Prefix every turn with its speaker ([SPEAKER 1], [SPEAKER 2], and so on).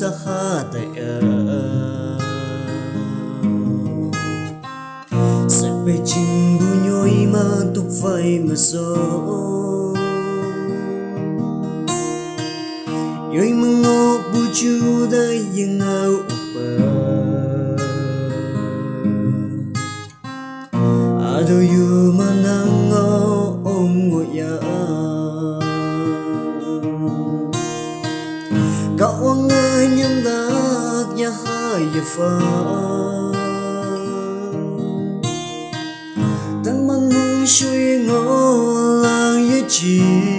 [SPEAKER 1] sa hata sa Beijing bunyoy matugfay maso yoy mangok buju day yang ngau upa ado yu manango om ngoya cậu ngơi nhưng gác ya hai ya fa tăng mang nung suy ngô lang ya chi